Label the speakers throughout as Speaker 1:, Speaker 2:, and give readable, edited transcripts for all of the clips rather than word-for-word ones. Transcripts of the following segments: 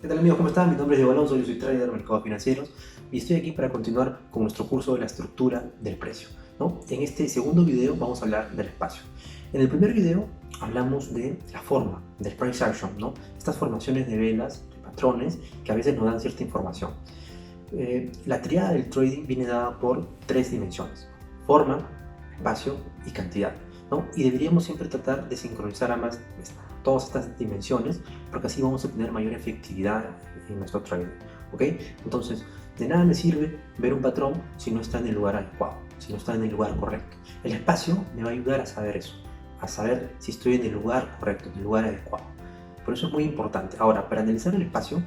Speaker 1: ¿Qué tal amigos? ¿Cómo están? Mi nombre es Diego Alonso, yo soy trader de mercados financieros y estoy aquí para continuar con nuestro curso de la estructura del precio, ¿no? En este segundo video vamos a hablar del espacio. En el primer video hablamos de la forma, del price action, ¿no? Estas formaciones de velas, de patrones, que a veces nos dan cierta información. La tríada del trading viene dada por tres dimensiones: forma, espacio y cantidad, ¿no? Y deberíamos siempre tratar de sincronizar ambas, todas estas dimensiones, porque así vamos a tener mayor efectividad en nuestro trading, ¿ok? Entonces, de nada me sirve ver un patrón si no está en el lugar adecuado, si no está en el lugar correcto. El espacio me va a ayudar a saber eso, a saber si estoy en el lugar correcto, en el lugar adecuado. Por eso es muy importante. Ahora, para analizar el espacio,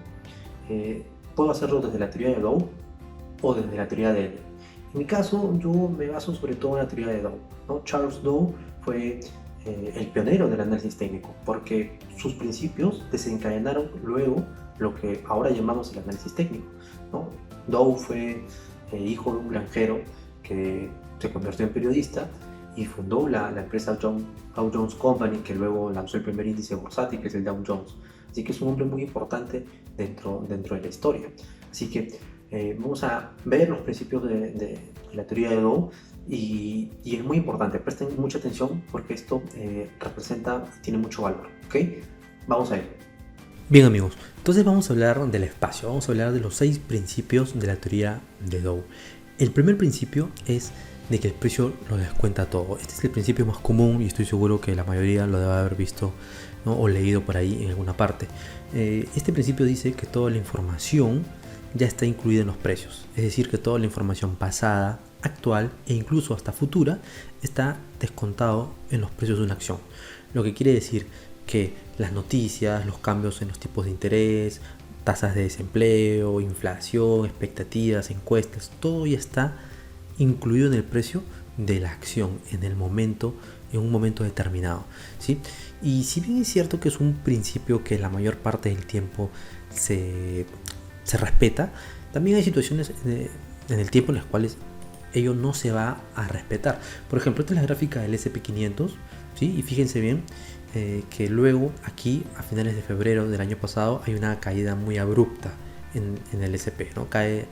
Speaker 1: puedo hacerlo desde la teoría de Dow o desde la teoría de L. En mi caso, yo me baso sobre todo en la teoría de Dow, ¿no? Charles Dow fue el pionero del análisis técnico, porque sus principios desencadenaron luego lo que ahora llamamos el análisis técnico, ¿no? Dow fue hijo de un granjero que se convirtió en periodista y fundó la empresa Dow Jones Company, que luego lanzó el primer índice bursátil, que es el Dow Jones. Así que es un hombre muy importante dentro de la historia. Así que vamos a ver los principios de la teoría de Dow. Y es muy importante, presten mucha atención porque esto representa y tiene mucho valor, ¿ok? Vamos a ello.
Speaker 2: Bien amigos, entonces vamos a hablar del espacio, vamos a hablar de los 6 principios de la teoría de Dow. El primer principio es de que el precio lo descuenta todo. Este es el principio más común y estoy seguro que la mayoría lo debe haber visto, ¿no? O leído por ahí en alguna parte. Este principio dice que toda la información ya está incluida en los precios, es decir, que toda la información pasada, actual e incluso hasta futura está descontado en los precios de una acción. Lo que quiere decir que las noticias, los cambios en los tipos de interés, tasas de desempleo, inflación, expectativas, encuestas, todo ya está incluido en el precio de la acción en un momento determinado, ¿sí? Y si bien es cierto que es un principio que la mayor parte del tiempo se respeta, también hay situaciones en el tiempo en las cuales ello no se va a respetar. Por ejemplo, esta es la gráfica del S&P 500, ¿sí? Y fíjense bien que luego aquí a finales de febrero del año pasado hay una caída muy abrupta en el S&P, ¿no? Cae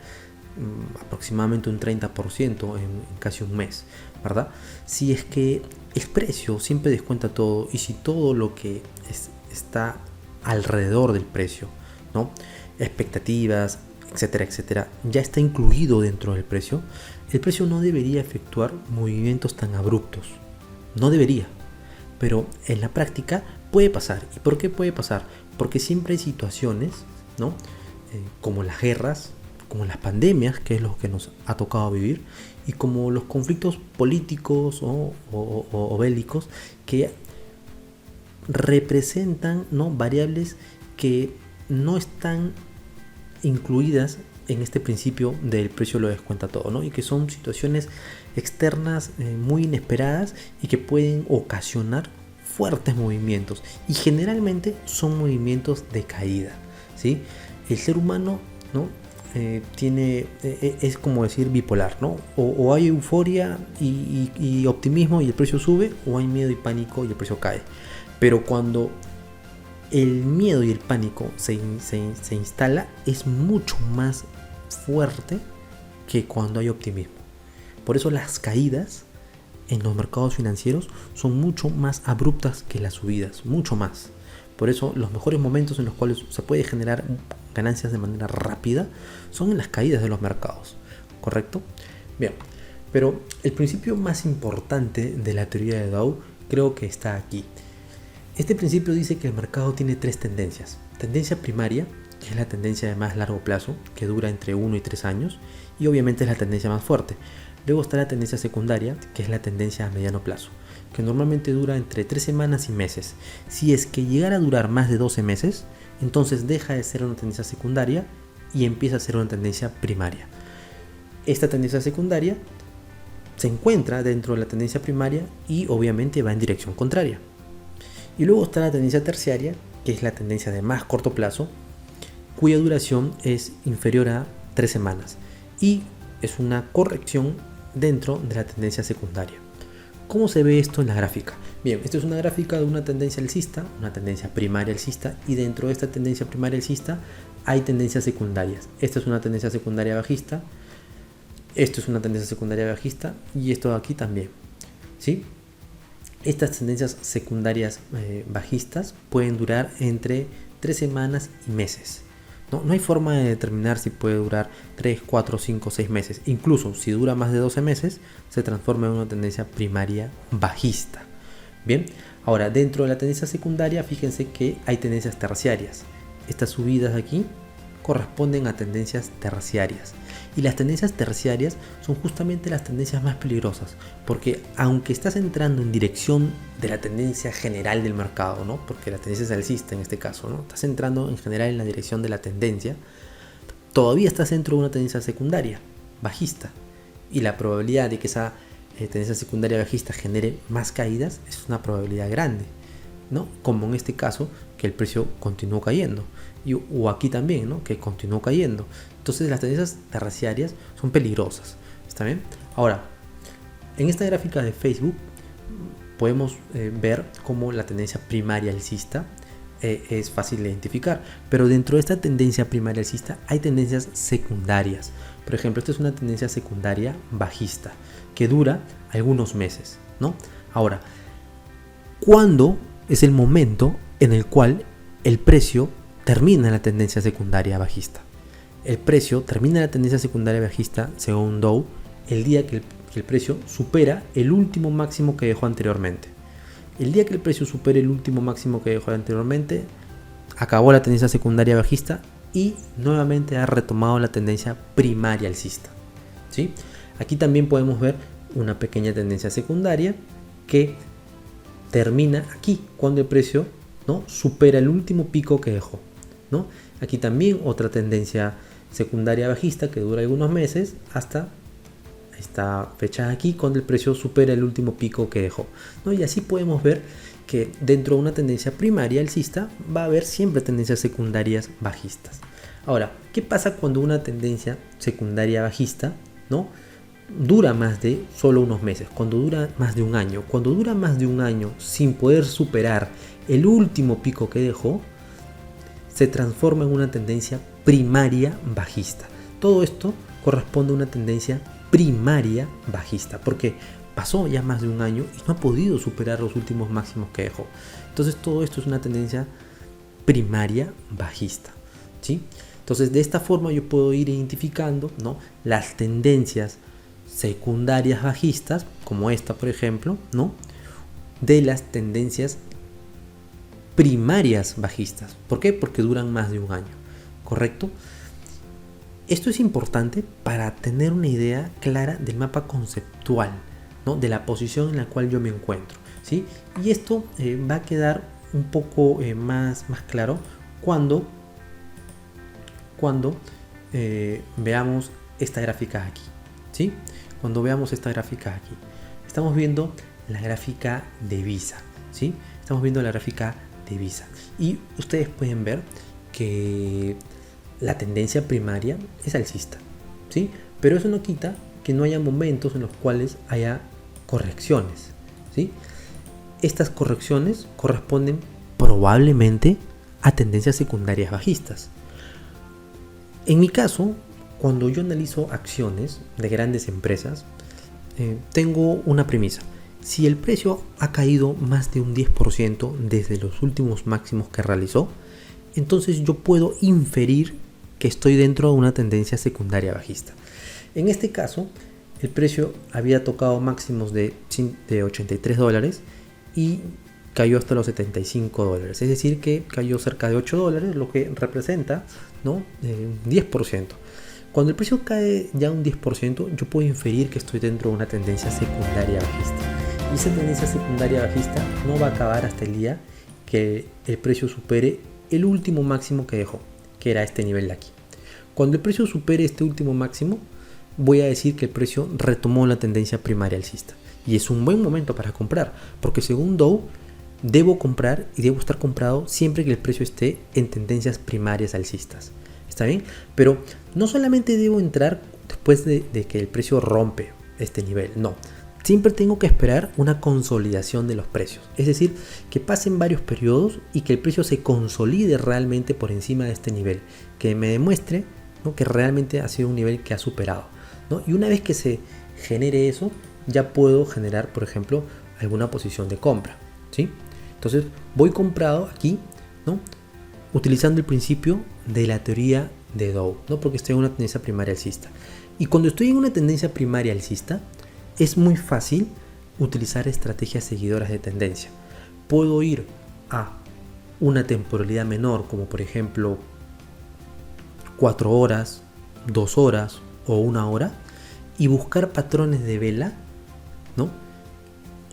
Speaker 2: aproximadamente un 30% en casi un mes, ¿verdad? Si es que el precio siempre descuenta todo y si todo lo que está alrededor del precio, ¿no? Expectativas, etcétera, etcétera, ya está incluido dentro del precio, el precio no debería efectuar movimientos tan abruptos. No debería. Pero en la práctica puede pasar. ¿Y por qué puede pasar? Porque siempre hay situaciones, ¿no? Como las guerras, como las pandemias, que es lo que nos ha tocado vivir, y como los conflictos políticos o bélicos que representan, ¿no? Variables que no están incluidas en este principio del precio lo descuenta todo, ¿no? Y que son situaciones externas muy inesperadas y que pueden ocasionar fuertes movimientos y generalmente son movimientos de caída, ¿sí? El ser humano, ¿no? Es como decir bipolar, ¿no? O hay euforia y optimismo y el precio sube, o hay miedo y pánico y el precio cae. Pero cuando el miedo y el pánico se instala, es mucho más fuerte que cuando hay optimismo. Por eso las caídas en los mercados financieros son mucho más abruptas que las subidas, mucho más. Por eso los mejores momentos en los cuales se puede generar ganancias de manera rápida son en las caídas de los mercados, ¿correcto? Bien, pero el principio más importante de la teoría de Dow creo que está aquí. Este principio dice que el mercado tiene 3 tendencias. Tendencia primaria, que es la tendencia de más largo plazo, que dura entre 1 y 3 años, y obviamente es la tendencia más fuerte. Luego está la tendencia secundaria, que es la tendencia a mediano plazo, que normalmente dura entre 3 semanas y meses. Si es que llegara a durar más de 12 meses, entonces deja de ser una tendencia secundaria y empieza a ser una tendencia primaria. Esta tendencia secundaria se encuentra dentro de la tendencia primaria y obviamente va en dirección contraria. Y luego está la tendencia terciaria, que es la tendencia de más corto plazo, cuya duración es inferior a 3 semanas y es una corrección dentro de la tendencia secundaria. ¿Cómo se ve esto en la gráfica? Bien, esto es una gráfica de una tendencia alcista, una tendencia primaria alcista, y dentro de esta tendencia primaria alcista hay tendencias secundarias. Esta es una tendencia secundaria bajista, esto es una tendencia secundaria bajista y esto de aquí también, ¿sí? Estas tendencias secundarias bajistas pueden durar entre 3 semanas y meses. No hay forma de determinar si puede durar 3, 4, 5, 6 meses. Incluso si dura más de 12 meses, se transforma en una tendencia primaria bajista. Bien, ahora dentro de la tendencia secundaria, fíjense que hay tendencias terciarias. Estas subidas aquí corresponden a tendencias terciarias. Y las tendencias terciarias son justamente las tendencias más peligrosas, porque aunque estás entrando en dirección de la tendencia general del mercado, ¿no? Porque la tendencia es alcista en este caso, ¿no? Estás entrando en general en la dirección de la tendencia, todavía estás dentro de una tendencia secundaria bajista, y la probabilidad de que esa tendencia secundaria bajista genere más caídas es una probabilidad grande, ¿no? Como en este caso, que el precio continuó cayendo, o aquí también, ¿no? Que continuó cayendo. Entonces las tendencias terciarias son peligrosas, ¿está bien? Ahora, en esta gráfica de Facebook podemos ver cómo la tendencia primaria alcista es fácil de identificar, pero dentro de esta tendencia primaria alcista hay tendencias secundarias. Por ejemplo, esta es una tendencia secundaria bajista que dura algunos meses, ¿no? Ahora, ¿cuándo es el momento en el cual el precio termina la tendencia secundaria bajista? El precio termina la tendencia secundaria bajista según Dow el día que el precio supera el último máximo que dejó anteriormente. El día que el precio supere el último máximo que dejó anteriormente, acabó la tendencia secundaria bajista y nuevamente ha retomado la tendencia primaria alcista, ¿sí? Aquí también podemos ver una pequeña tendencia secundaria que termina aquí cuando el precio, ¿no?, supera el último pico que dejó, ¿no? Aquí también otra tendencia secundaria bajista que dura algunos meses hasta esta fecha aquí cuando el precio supera el último pico que dejó, ¿no? Y así podemos ver que dentro de una tendencia primaria alcista va a haber siempre tendencias secundarias bajistas. Ahora, ¿qué pasa cuando una tendencia secundaria bajista, ¿no?, dura más de solo unos meses? Cuando dura más de un año. Cuando dura más de un año sin poder superar el último pico que dejó, se transforma en una tendencia primaria bajista. Todo esto corresponde a una tendencia primaria bajista, porque pasó ya más de un año y no ha podido superar los últimos máximos que dejó. Entonces todo esto es una tendencia primaria bajista, ¿sí? Entonces de esta forma yo puedo ir identificando, ¿no?, las tendencias secundarias bajistas, como esta por ejemplo, ¿no?, de las tendencias primarias bajistas. ¿Por qué? Porque duran más de un año, ¿correcto? Esto es importante para tener una idea clara del mapa conceptual, ¿no?, de la posición en la cual yo me encuentro, ¿sí? Y esto va a quedar un poco más claro cuando veamos esta gráfica aquí, ¿sí? Cuando veamos esta gráfica aquí, estamos viendo la gráfica de Visa, ¿sí? Estamos viendo la gráfica de Visa y ustedes pueden ver que la tendencia primaria es alcista, ¿sí? Pero eso no quita que no haya momentos en los cuales haya correcciones, ¿sí? Estas correcciones corresponden probablemente a tendencias secundarias bajistas. En mi caso, cuando yo analizo acciones de grandes empresas, tengo una premisa. Si el precio ha caído más de un 10% desde los últimos máximos que realizó, entonces yo puedo inferir que estoy dentro de una tendencia secundaria bajista. En este caso, el precio había tocado máximos de $83 y cayó hasta los $75, es decir que cayó cerca de $8, lo que representa, ¿no?, 10%. Cuando el precio cae ya un 10%, yo puedo inferir que estoy dentro de una tendencia secundaria bajista. Y esa tendencia secundaria bajista no va a acabar hasta el día que el precio supere el último máximo que dejó, que era este nivel de aquí. Cuando el precio supere este último máximo, voy a decir que el precio retomó la tendencia primaria alcista. Y es un buen momento para comprar, porque según Dow, debo comprar y debo estar comprado siempre que el precio esté en tendencias primarias alcistas. ¿Está bien? Pero no solamente debo entrar después de que el precio rompe este nivel. No, siempre tengo que esperar una consolidación de los precios. Es decir, que pasen varios periodos y que el precio se consolide realmente por encima de este nivel. Que me demuestre, ¿no?, que realmente ha sido un nivel que ha superado, ¿no? Y una vez que se genere eso, ya puedo generar, por ejemplo, alguna posición de compra, ¿sí? Entonces voy comprado aquí, ¿no?, utilizando el principio de la teoría de Dow, ¿no?, porque estoy en una tendencia primaria alcista. Y cuando estoy en una tendencia primaria alcista, es muy fácil utilizar estrategias seguidoras de tendencia. Puedo ir a una temporalidad menor, como por ejemplo 4 horas, 2 horas o 1 hora, y buscar patrones de vela, ¿no?,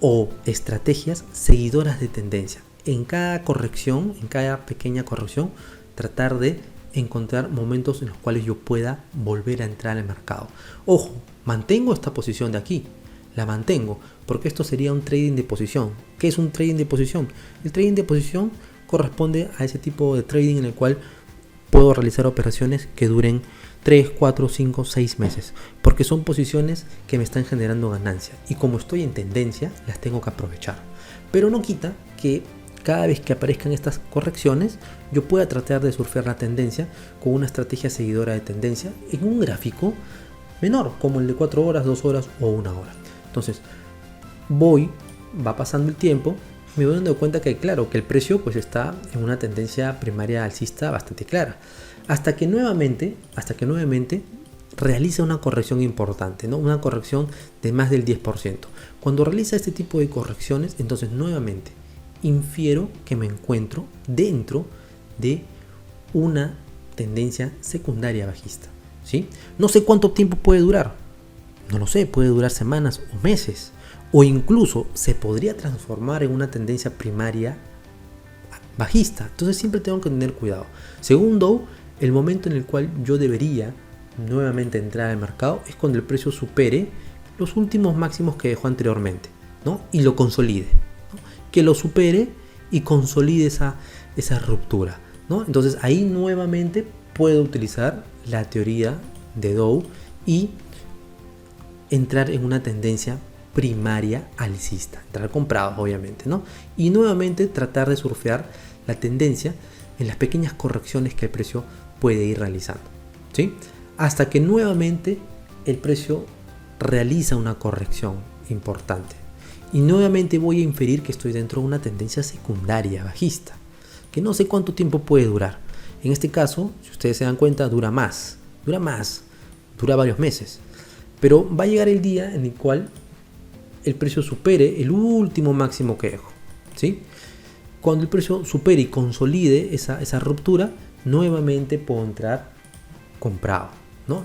Speaker 2: o estrategias seguidoras de tendencia. En cada corrección, en cada pequeña corrección, tratar de encontrar momentos en los cuales yo pueda volver a entrar al mercado. Ojo, mantengo esta posición de aquí, la mantengo, porque esto sería un trading de posición. ¿Qué es un trading de posición? El trading de posición corresponde a ese tipo de trading en el cual puedo realizar operaciones que duren 3, 4, 5, 6 meses, porque son posiciones que me están generando ganancia y como estoy en tendencia las tengo que aprovechar. Pero no quita que cada vez que aparezcan estas correcciones yo pueda tratar de surfear la tendencia con una estrategia seguidora de tendencia en un gráfico menor, como el de 4 horas, 2 horas o 1 hora. Entonces va pasando el tiempo, me voy dando cuenta que claro, que el precio pues está en una tendencia primaria alcista bastante clara, hasta que nuevamente realiza una corrección importante, ¿no?, una corrección de más del 10%. Cuando realiza este tipo de correcciones, entonces nuevamente infiero que me encuentro dentro de una tendencia secundaria bajista, ¿sí? No sé cuánto tiempo puede durar, no lo sé, puede durar semanas o meses, o incluso se podría transformar en una tendencia primaria bajista. Entonces siempre tengo que tener cuidado. Según Dow, el momento en el cual yo debería nuevamente entrar al mercado es cuando el precio supere los últimos máximos que dejó anteriormente, ¿no?, y lo consolide, ¿no?, que lo supere y consolide esa ruptura, ¿no? Entonces ahí nuevamente puedo utilizar la teoría de Dow y entrar en una tendencia primaria alcista, entrar comprados obviamente, ¿no? Y nuevamente tratar de surfear la tendencia en las pequeñas correcciones que el precio puede ir realizando, ¿sí?, hasta que nuevamente el precio realiza una corrección importante y nuevamente voy a inferir que estoy dentro de una tendencia secundaria bajista, que no sé cuánto tiempo puede durar. En este caso, si ustedes se dan cuenta, dura varios meses, pero va a llegar el día en el cual el precio supere el último máximo que dejó, ¿sí? Cuando el precio supere y consolide esa ruptura, nuevamente puedo entrar comprado, ¿no?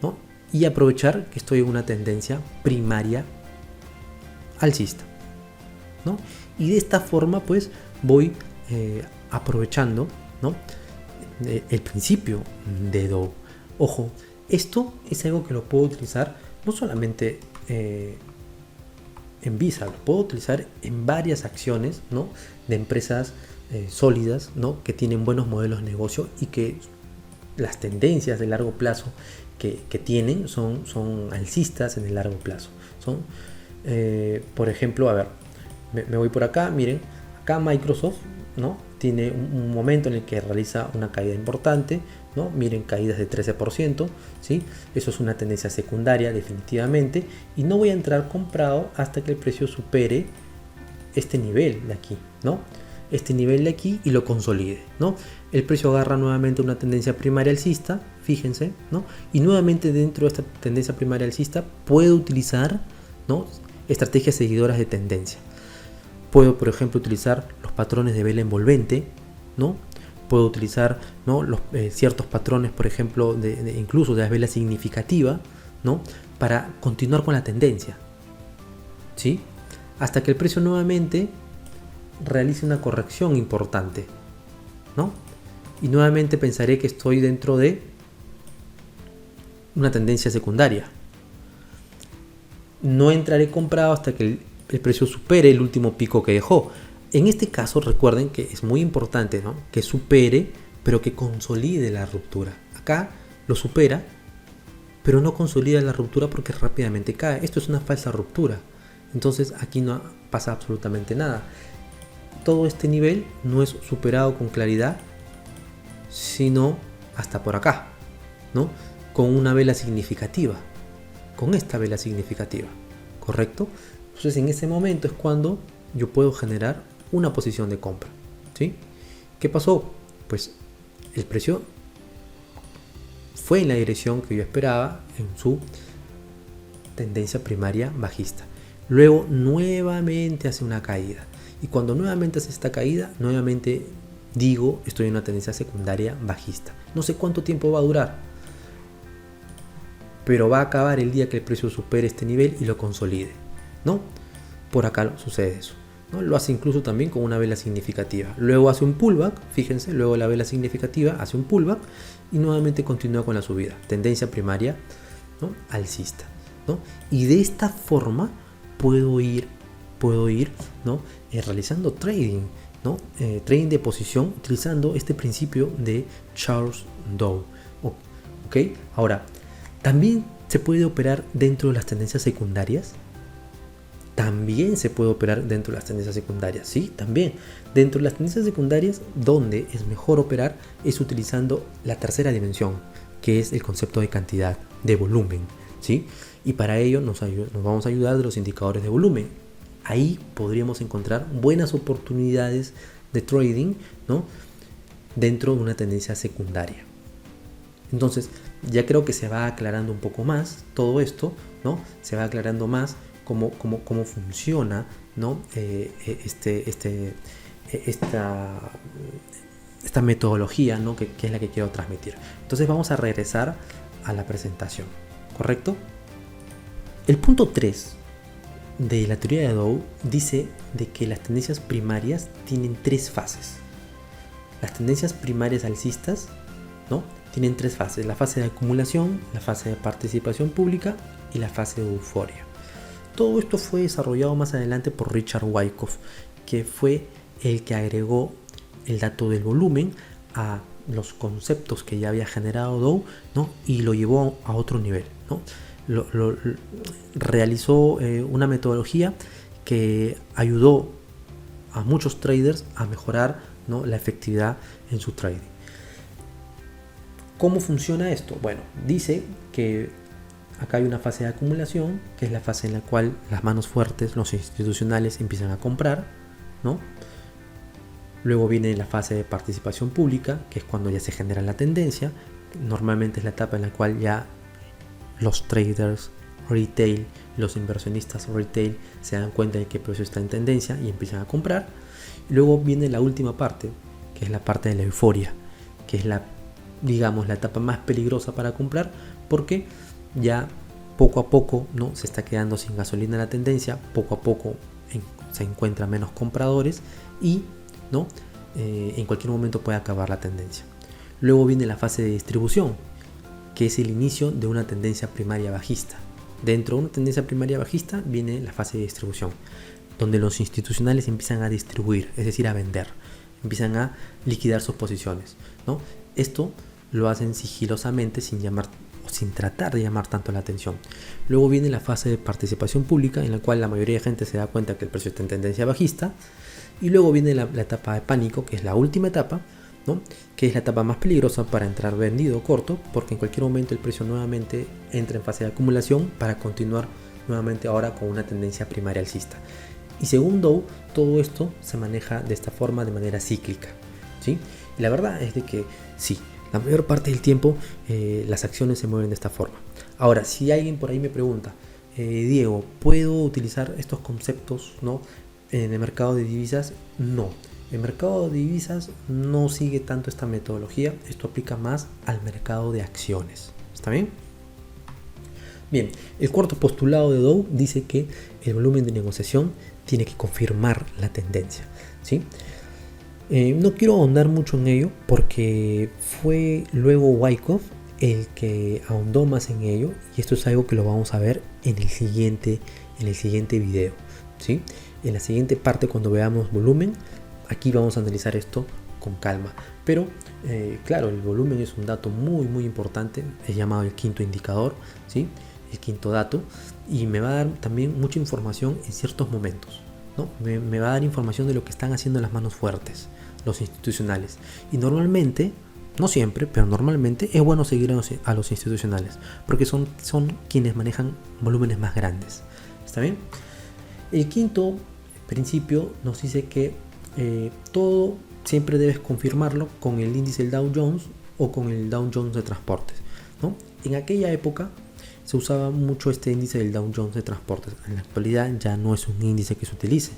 Speaker 2: ¿No? Y aprovechar que estoy en una tendencia primaria alcista, ¿no? Y de esta forma pues voy aprovechando, ¿no?, el principio de Dow. Ojo, esto es algo que lo puedo utilizar no solamente en Visa, lo puedo utilizar en varias acciones, ¿no?, de empresas sólidas, ¿no?, que tienen buenos modelos de negocio y que las tendencias de largo plazo que tienen son alcistas en el largo plazo. Por ejemplo, a ver, me voy por acá, miren, acá Microsoft, ¿no?, tiene un momento en el que realiza una caída importante, ¿no? Miren, caídas de 13%, ¿sí? Eso es una tendencia secundaria definitivamente y no voy a entrar comprado hasta que el precio supere este nivel de aquí, ¿no? Este nivel de aquí y lo consolide, ¿no? El precio agarra nuevamente una tendencia primaria alcista, fíjense, ¿no? Y nuevamente dentro de esta tendencia primaria alcista puedo utilizar, ¿no?, estrategias seguidoras de tendencia. Puedo, por ejemplo, utilizar los patrones de vela envolvente, ¿no? Puedo utilizar, ¿no?, ciertos patrones, por ejemplo, incluso de la vela significativa, ¿no?, para continuar con la tendencia, ¿sí?, hasta que el precio nuevamente realice una corrección importante, ¿no? Y nuevamente pensaré que estoy dentro de una tendencia secundaria. No entraré comprado hasta que el precio supere el último pico que dejó. En este caso recuerden que es muy importante, ¿no?, que supere pero que consolide la ruptura. Acá lo supera, pero no consolida la ruptura porque rápidamente cae. Esto es una falsa ruptura. Entonces aquí no pasa absolutamente nada. Todo este nivel no es superado con claridad, sino hasta por acá, ¿no? Con una vela significativa, con esta vela significativa, ¿correcto? Entonces en ese momento es cuando yo puedo generar una posición de compra, ¿sí? ¿Qué pasó? Pues el precio fue en la dirección que yo esperaba en su tendencia primaria bajista. Luego nuevamente hace una caída. Y cuando nuevamente hace esta caída, nuevamente digo, estoy en una tendencia secundaria bajista. No sé cuánto tiempo va a durar, pero va a acabar el día que el precio supere este nivel y lo consolide, ¿no? Por acá sucede eso, ¿no? Lo hace incluso también con una vela significativa. Luego hace un pullback, fíjense, luego la vela significativa hace un pullback y nuevamente continúa con la subida. Tendencia primaria, ¿no? Alcista, ¿no? Y de esta forma puedo ir, ¿no? Realizando trading, ¿no? Trading de posición utilizando este principio de Charles Dow. ¿Ok? Ahora, ¿también se puede operar dentro de las tendencias secundarias? También se puede operar dentro de las tendencias secundarias, ¿sí? También. Dentro de las tendencias secundarias, donde es mejor operar es utilizando la tercera dimensión, que es el concepto de cantidad, de volumen, ¿sí? Y para ello nos vamos a ayudar de los indicadores de volumen. Ahí podríamos encontrar buenas oportunidades de trading, ¿no? Dentro de una tendencia secundaria. Entonces, ya creo que se va aclarando un poco más todo esto, ¿no? Se va aclarando más cómo funciona, ¿no? Esta metodología, ¿no? que es la que quiero transmitir. Entonces vamos a regresar a la presentación, ¿correcto? El punto 3 de la teoría de Dow dice de que las tendencias primarias tienen tres fases. Las tendencias primarias alcistas, ¿no? Tienen tres fases: la fase de acumulación, la fase de participación pública y la fase de euforia. Todo esto fue desarrollado más adelante por Richard Wyckoff, que fue el que agregó el dato del volumen a los conceptos que ya había generado Dow, ¿no? Y lo llevó a otro nivel, ¿no? Realizó una metodología que ayudó a muchos traders a mejorar, ¿no? La efectividad en su trading. ¿Cómo funciona esto? Bueno, dice que acá hay una fase de acumulación, que es la fase en la cual las manos fuertes, los institucionales, empiezan a comprar, ¿no? Luego viene la fase de participación pública, que es cuando ya se genera la tendencia. Normalmente es la etapa en la cual ya los traders retail, los inversionistas retail se dan cuenta de que el precio está en tendencia y empiezan a comprar. Y luego viene la última parte, que es la parte de la euforia, que es la etapa más peligrosa para comprar, porque ya poco a poco, ¿no? Se está quedando sin gasolina la tendencia, poco a poco se encuentran menos compradores y, ¿no? En cualquier momento puede acabar la tendencia. Luego viene la fase de distribución, que es el inicio de una tendencia primaria bajista. Dentro de una tendencia primaria bajista viene la fase de distribución, donde los institucionales empiezan a distribuir, es decir, a vender, empiezan a liquidar sus posiciones, ¿no? Esto lo hacen sigilosamente, sin tratar de llamar tanto la atención. Luego viene la fase de participación pública, en la cual la mayoría de gente se da cuenta que el precio está en tendencia bajista. Y luego viene la etapa de pánico, que es la última etapa, ¿no? Que es la etapa más peligrosa para entrar vendido o corto, porque en cualquier momento el precio nuevamente entra en fase de acumulación para continuar nuevamente ahora con una tendencia primaria alcista. Y según Dow, todo esto se maneja de esta forma, de manera cíclica, ¿sí? Y la verdad es de que sí, la mayor parte del tiempo las acciones se mueven de esta forma. Ahora, si alguien por ahí me pregunta, Diego, ¿puedo utilizar estos conceptos, ¿no? En el mercado de divisas? No. El mercado de divisas no sigue tanto esta metodología. Esto aplica más al mercado de acciones. ¿Está bien? Bien, el cuarto postulado de Dow dice que el volumen de negociación tiene que confirmar la tendencia, ¿sí? No quiero ahondar mucho en ello porque fue luego Wyckoff el que ahondó más en ello, y esto es algo que lo vamos a ver en el siguiente video, ¿sí? En la siguiente parte, cuando veamos volumen, aquí vamos a analizar esto con calma. Pero claro, el volumen es un dato muy importante, es llamado el quinto indicador, ¿sí? El quinto dato, y me va a dar también mucha información en ciertos momentos, ¿no? Me va a dar información de lo que están haciendo las manos fuertes, los institucionales. Y normalmente, no siempre, pero normalmente es bueno seguir a los institucionales, porque son quienes manejan volúmenes más grandes. ¿Está bien? El quinto principio nos dice que todo siempre debes confirmarlo con el índice del Dow Jones o con el Dow Jones de transportes, ¿no? En aquella época se usaba mucho este índice del Dow Jones de transportes. En la actualidad ya no es un índice que se utilice.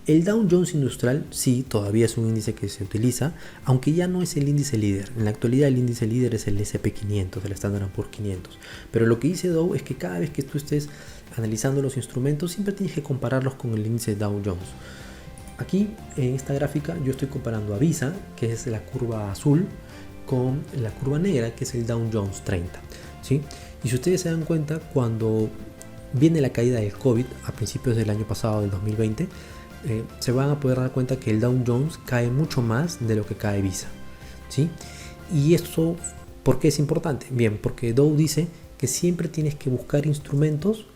Speaker 2: El Dow Jones Industrial sí, todavía es un índice que se utiliza, aunque ya no es el índice líder. En la actualidad el índice líder es el SP500, el Standard & Poor's 500. Pero lo que dice Dow es que cada vez que tú estés analizando los instrumentos, siempre tienes que compararlos con el índice Dow Jones. Aquí en esta gráfica yo estoy comparando a Visa, que es la curva azul, con la curva negra, que es el Dow Jones 30, ¿sí? Y si ustedes se dan cuenta, cuando viene la caída del COVID a principios del año pasado, del 2020, se van a poder dar cuenta que el Dow Jones cae mucho más de lo que cae Visa, ¿sí? Y esto, ¿por qué es importante? Bien, porque Dow dice que siempre tienes que buscar instrumentos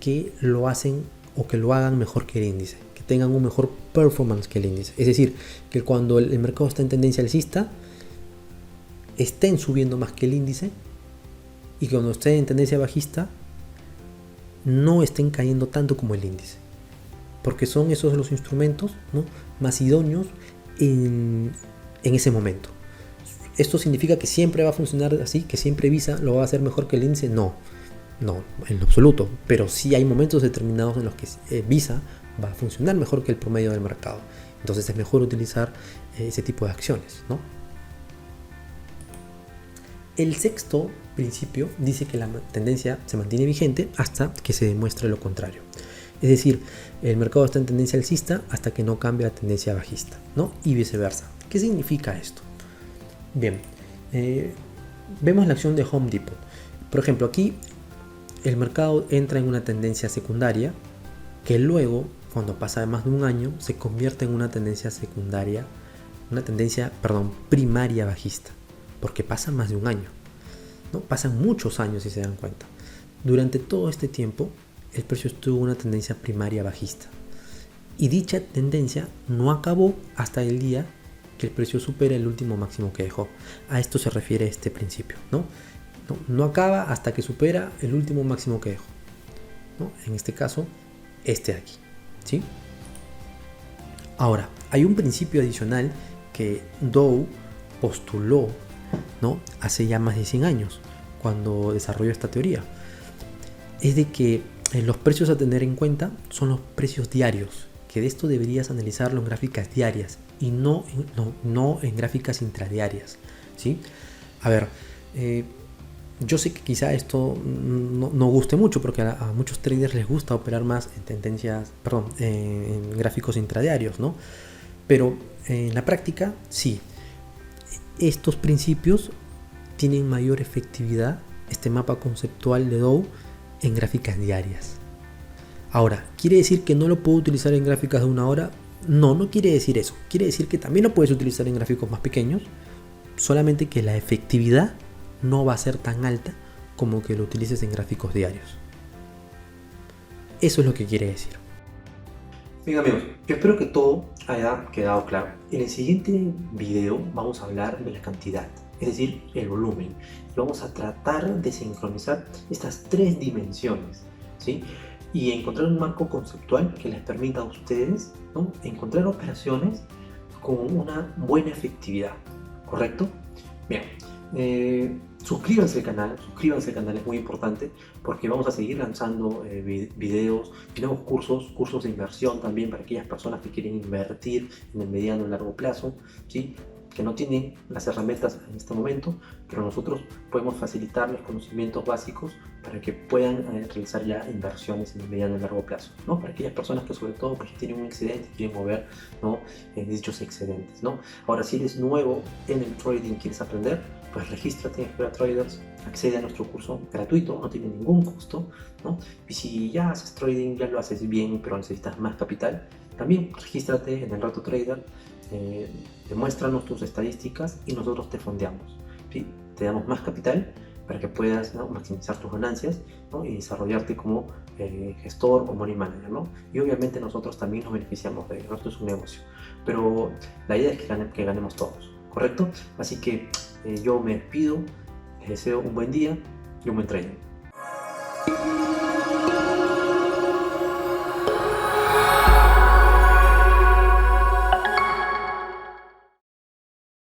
Speaker 2: que lo hacen o que lo hagan mejor que el índice, que tengan un mejor performance que el índice. Es decir, que cuando el mercado está en tendencia alcista, estén subiendo más que el índice, y cuando esté en tendencia bajista, no estén cayendo tanto como el índice. Porque son esos los instrumentos, ¿no?, más idóneos en ese momento. ¿Esto significa que siempre va a funcionar así? ¿Que siempre Visa lo va a hacer mejor que el índice? No, en lo absoluto. Pero sí hay momentos determinados en los que Visa va a funcionar mejor que el promedio del mercado. Entonces es mejor utilizar ese tipo de acciones, ¿no? El sexto principio dice que la tendencia se mantiene vigente hasta que se demuestre lo contrario. Es decir, el mercado está en tendencia alcista hasta que no cambie a tendencia bajista, ¿no? Y viceversa. ¿Qué significa esto? Bien, vemos la acción de Home Depot. Por ejemplo, aquí el mercado entra en una tendencia secundaria que luego, cuando pasa más de un año, se convierte en una tendencia primaria bajista, porque pasa más de un año, ¿no? Pasan muchos años, si se dan cuenta. Durante todo este tiempo, el precio estuvo en una tendencia primaria bajista, y dicha tendencia no acabó hasta el día que el precio supera el último máximo que dejó. A esto se refiere este principio, ¿no? No acaba hasta que supera el último máximo que dejó, ¿no? En este caso, este de aquí, ¿sí? Ahora, hay un principio adicional que Dow postuló, ¿no?, hace ya más de 100 años, cuando desarrolló esta teoría. Es de que los precios a tener en cuenta son los precios diarios, que de esto deberías analizarlo en gráficas diarias y no en gráficas intradiarias, ¿sí? A ver, yo sé que quizá esto no guste mucho, porque a muchos traders les gusta operar más en gráficos intradiarios, ¿no? Pero en la práctica, sí, estos principios tienen mayor efectividad, este mapa conceptual de Dow, en gráficas diarias. Ahora, ¿quiere decir que no lo puedo utilizar en gráficas de una hora? No quiere decir eso. Quiere decir que también lo puedes utilizar en gráficos más pequeños, solamente que la efectividad no va a ser tan alta como que lo utilices en gráficos diarios. Eso es lo que quiere decir.
Speaker 1: Bien, amigos, yo espero que todo haya quedado claro. En el siguiente video vamos a hablar de la cantidad, es decir, el volumen. Y vamos a tratar de sincronizar estas tres dimensiones, ¿sí? Y encontrar un marco conceptual que les permita a ustedes, ¿no?, encontrar operaciones con una buena efectividad, ¿correcto? Bien, suscríbanse al canal, es muy importante, porque vamos a seguir lanzando videos, nuevos cursos de inversión también para aquellas personas que quieren invertir en el mediano y largo plazo, ¿sí?, que no tienen las herramientas en este momento, pero nosotros podemos facilitarles conocimientos básicos para que puedan realizar ya inversiones en el mediano y largo plazo, ¿no? Para aquellas personas que sobre todo pues, tienen un excedente y quieren mover, ¿no?, dichos excedentes, ¿no? Ahora, si eres nuevo en el trading, quieres aprender, pues regístrate en Escuela Traders, accede a nuestro curso gratuito, no tiene ningún costo, ¿no? Y si ya haces trading, ya lo haces bien, pero necesitas más capital, también regístrate en el Rato Trader demuéstranos tus estadísticas y nosotros te fondeamos, ¿sí? Te damos más capital para que puedas, ¿no?, maximizar tus ganancias, ¿no?, y desarrollarte como gestor o money manager, ¿no? Y obviamente nosotros también nos beneficiamos de ello, ¿no? Esto es un negocio, pero la idea es que ganemos todos, ¿correcto? Así que yo me despido, les deseo un buen día y un buen trading.